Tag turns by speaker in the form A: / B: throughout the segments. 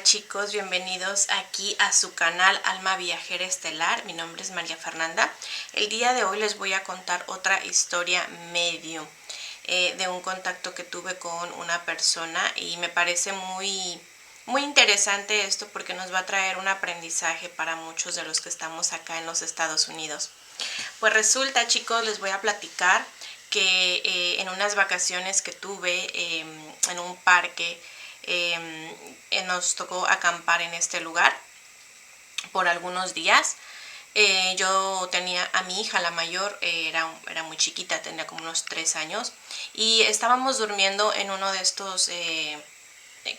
A: Hola chicos, bienvenidos aquí a su canal Alma Viajera Estelar. Mi nombre es María Fernanda. El día de hoy les voy a contar otra historia medium de un contacto que tuve con una persona y me parece muy interesante esto porque nos va a traer un aprendizaje para muchos de los que estamos acá en los Estados Unidos. Pues resulta, chicos, les voy a platicar que en unas vacaciones que tuve en un parque nos tocó acampar en este lugar por algunos días. Yo tenía a mi hija, la mayor, era muy chiquita, tenía como unos 3 años, y estábamos durmiendo en uno de estos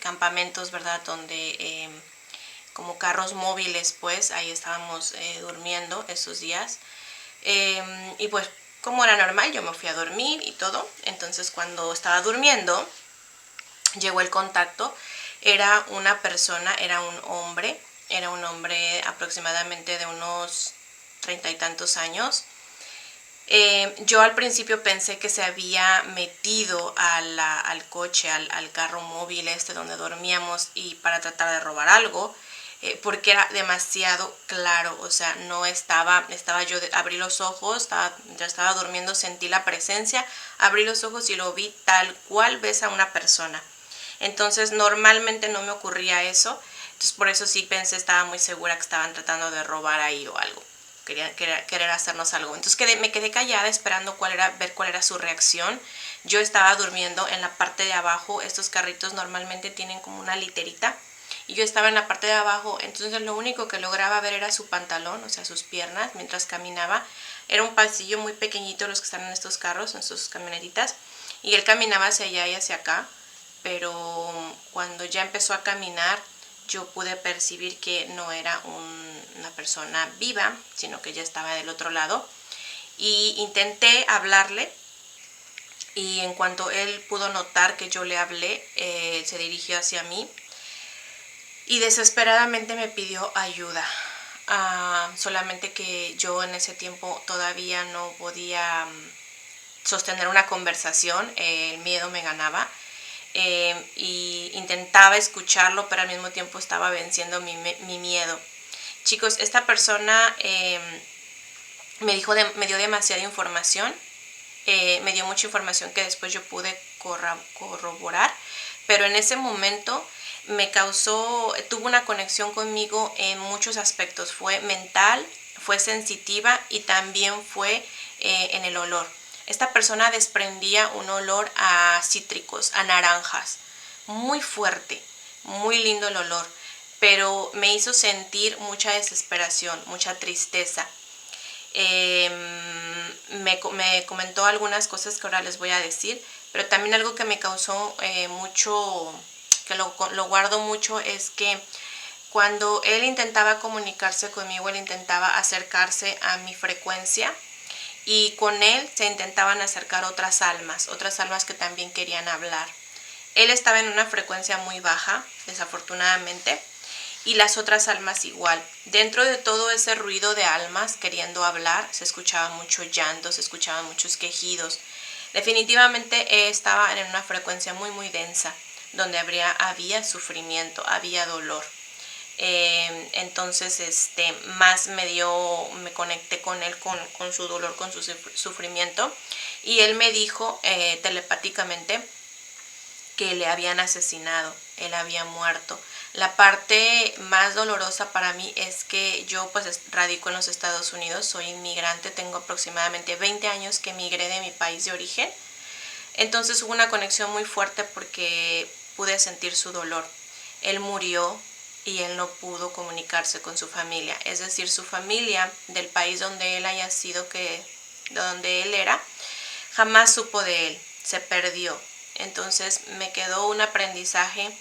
A: campamentos, ¿verdad? Donde como carros móviles, pues ahí estábamos durmiendo esos días. Y pues como era normal, yo me fui a dormir y todo. Entonces cuando estaba durmiendo, llegó el contacto. Era una persona, era un hombre aproximadamente de unos 30 y tantos años. Yo al principio pensé que se había metido al coche, al carro móvil donde dormíamos, y para tratar de robar algo, porque era demasiado claro. O sea, no estaba yo, abrí los ojos, ya estaba durmiendo, sentí la presencia, abrí los ojos y lo vi tal cual ves a una persona. Entonces normalmente no me ocurría eso, entonces por eso sí pensé, estaba muy segura que estaban tratando de robar ahí o algo, querer hacernos algo. Entonces me quedé callada esperando ver cuál era su reacción. Yo estaba durmiendo en la parte de abajo. Estos carritos normalmente tienen como una literita y yo estaba en la parte de abajo, entonces lo único que lograba ver era su pantalón, o sea, sus piernas mientras caminaba. Era un pasillo muy pequeñito los que están en estos carros, en estas camionetitas, y él caminaba hacia allá y hacia acá, pero cuando ya empezó a caminar yo pude percibir que no era una persona viva, sino que ya estaba del otro lado, y intenté hablarle, y en cuanto él pudo notar que yo le hablé, se dirigió hacia mí y desesperadamente me pidió ayuda. Solamente que yo en ese tiempo todavía no podía sostener una conversación, el miedo me ganaba. Y intentaba escucharlo, pero al mismo tiempo estaba venciendo mi miedo. Chicos, esta persona me dio demasiada información, me dio mucha información que después yo pude corroborar, pero en ese momento tuvo una conexión conmigo en muchos aspectos. Fue mental, fue sensitiva y también fue en el olor. Esta persona desprendía un olor a cítricos, a naranjas, muy fuerte, muy lindo el olor, pero me hizo sentir mucha desesperación, mucha tristeza. Me comentó algunas cosas que ahora les voy a decir, pero también algo que me causó mucho, que lo guardo mucho, es que cuando él intentaba comunicarse conmigo, él intentaba acercarse a mi frecuencia, y con él se intentaban acercar otras almas que también querían hablar. Él estaba en una frecuencia muy baja, desafortunadamente, y las otras almas igual. Dentro de todo ese ruido de almas queriendo hablar, se escuchaba mucho llanto, se escuchaban muchos quejidos. Definitivamente estaba en una frecuencia muy densa, donde había sufrimiento, había dolor. Entonces más me conecté con él, con su dolor, con su sufrimiento, y él me dijo telepáticamente que le habían asesinado, él había muerto. La parte más dolorosa para mí es que yo pues radico en los Estados Unidos, soy inmigrante, tengo aproximadamente 20 años que emigré de mi país de origen. Entonces hubo una conexión muy fuerte porque pude sentir su dolor. Él murió y él no pudo comunicarse con su familia, es decir, su familia del país donde él haya sido, de donde él era, jamás supo de él, se perdió. Entonces me quedó un aprendizaje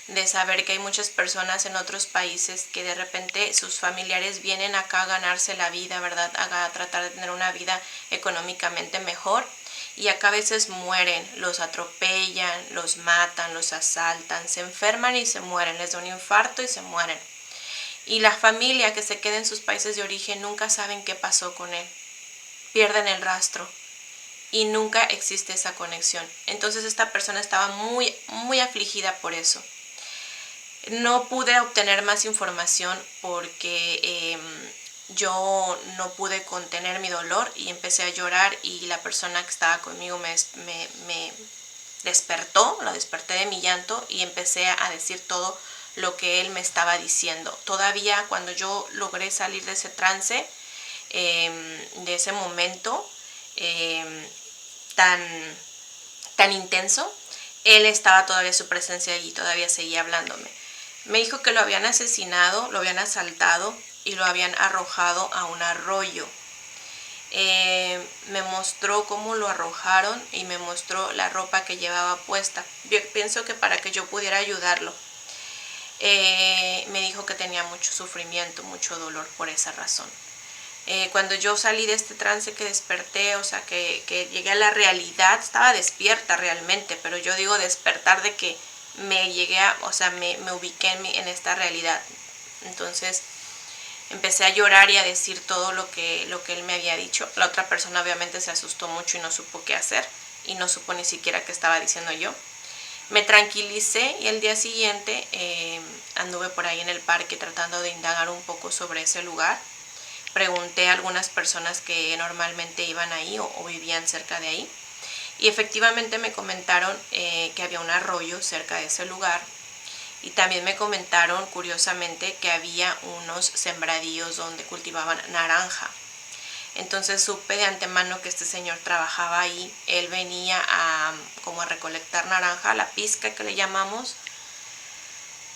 A: de saber que hay muchas personas en otros países que de repente sus familiares vienen acá a ganarse la vida, ¿verdad? A tratar de tener una vida económicamente mejor, y acá a veces mueren, los atropellan, los matan, los asaltan, se enferman y se mueren, les da un infarto y se mueren. Y la familia que se queda en sus países de origen nunca saben qué pasó con él, pierden el rastro y nunca existe esa conexión. Entonces esta persona estaba muy afligida por eso. No pude obtener más información porque yo no pude contener mi dolor y empecé a llorar, y la persona que estaba conmigo me despertó, lo desperté de mi llanto y empecé a decir todo lo que él me estaba diciendo. Todavía cuando yo logré salir de ese trance, de ese momento tan intenso, él estaba todavía, su presencia allí, todavía seguía hablándome. Me dijo que lo habían asesinado, lo habían asaltado y lo habían arrojado a un arroyo. Me mostró cómo lo arrojaron y me mostró la ropa que llevaba puesta. Yo pienso que para que yo pudiera ayudarlo. Me dijo que tenía mucho sufrimiento, mucho dolor por esa razón. Cuando yo salí de este trance, que desperté, o sea, que llegué a la realidad, estaba despierta realmente, pero yo digo despertar de que me llegué a, o sea, me ubiqué en esta realidad. Entonces empecé a llorar y a decir todo lo que él me había dicho. La otra persona obviamente se asustó mucho y no supo qué hacer, y no supo ni siquiera qué estaba diciendo yo. Me tranquilicé y el día siguiente anduve por ahí en el parque tratando de indagar un poco sobre ese lugar. Pregunté a algunas personas que normalmente iban ahí o vivían cerca de ahí, y efectivamente me comentaron que había un arroyo cerca de ese lugar, y también me comentaron curiosamente que había unos sembradíos donde cultivaban naranja. Entonces supe de antemano que este señor trabajaba ahí. Él venía como a recolectar naranja, la pizca que le llamamos,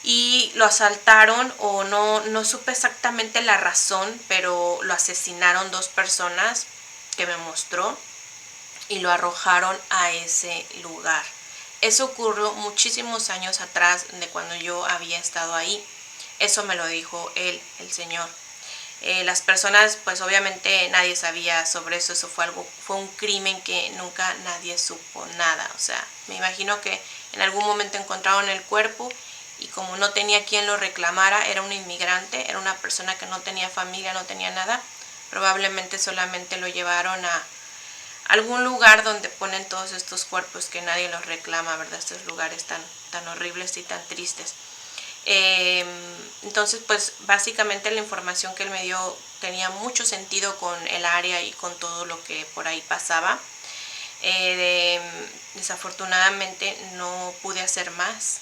A: y lo asaltaron, o no supe exactamente la razón, pero lo asesinaron 2 personas que me mostró y lo arrojaron a ese lugar. Eso ocurrió muchísimos años atrás de cuando yo había estado ahí. Eso me lo dijo él, el señor. Las personas, pues obviamente nadie sabía sobre eso. Eso fue un crimen que nunca nadie supo nada. O sea, me imagino que en algún momento encontraron el cuerpo, y como no tenía quien lo reclamara, era un inmigrante, era una persona que no tenía familia, no tenía nada, probablemente solamente lo llevaron a algún lugar donde ponen todos estos cuerpos que nadie los reclama, ¿verdad? Estos lugares tan horribles y tan tristes. Entonces, pues básicamente la información que él me dio tenía mucho sentido con el área y con todo lo que por ahí pasaba. Desafortunadamente no pude hacer más.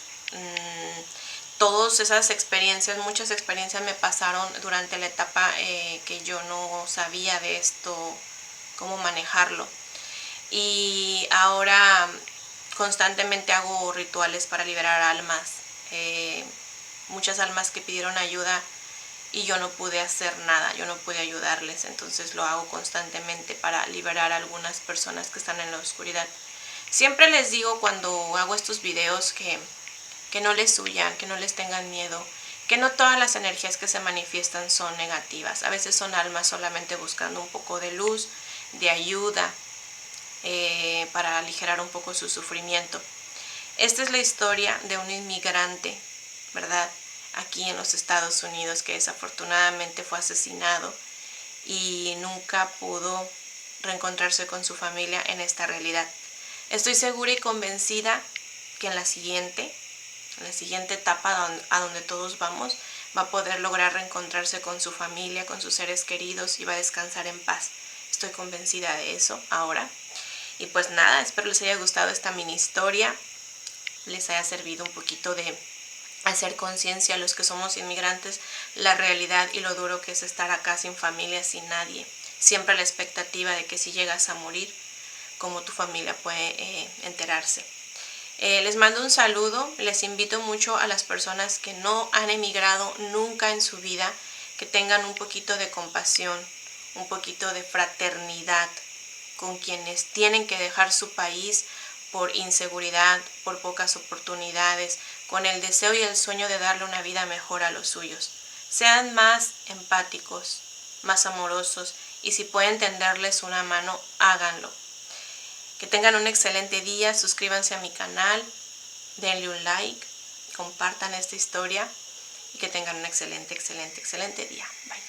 A: Todas esas experiencias, muchas experiencias me pasaron durante la etapa que yo no sabía de esto, cómo manejarlo. Y ahora constantemente hago rituales para liberar almas. Muchas almas que pidieron ayuda y yo no pude hacer nada, yo no pude ayudarles. Entonces lo hago constantemente para liberar a algunas personas que están en la oscuridad. Siempre les digo cuando hago estos videos que no les huyan, que no les tengan miedo, que no todas las energías que se manifiestan son negativas. A veces son almas solamente buscando un poco de luz, de ayuda, para aligerar un poco su sufrimiento. Esta es la historia de un inmigrante, ¿verdad?, aquí en los Estados Unidos, que desafortunadamente fue asesinado y nunca pudo reencontrarse con su familia en esta realidad. Estoy segura y convencida que en la siguiente etapa a donde todos vamos, va a poder lograr reencontrarse con su familia, con sus seres queridos, y va a descansar en paz. Estoy convencida de eso ahora. Y pues nada, espero les haya gustado esta mini historia, les haya servido un poquito de hacer conciencia a los que somos inmigrantes, la realidad y lo duro que es estar acá sin familia, sin nadie. Siempre la expectativa de que si llegas a morir, cómo tu familia puede enterarse. Les mando un saludo, les invito mucho a las personas que no han emigrado nunca en su vida, que tengan un poquito de compasión, un poquito de fraternidad con quienes tienen que dejar su país por inseguridad, por pocas oportunidades, con el deseo y el sueño de darle una vida mejor a los suyos. Sean más empáticos, más amorosos, y si pueden tenderles una mano, háganlo. Que tengan un excelente día, suscríbanse a mi canal, denle un like, compartan esta historia, y que tengan un excelente día. Bye.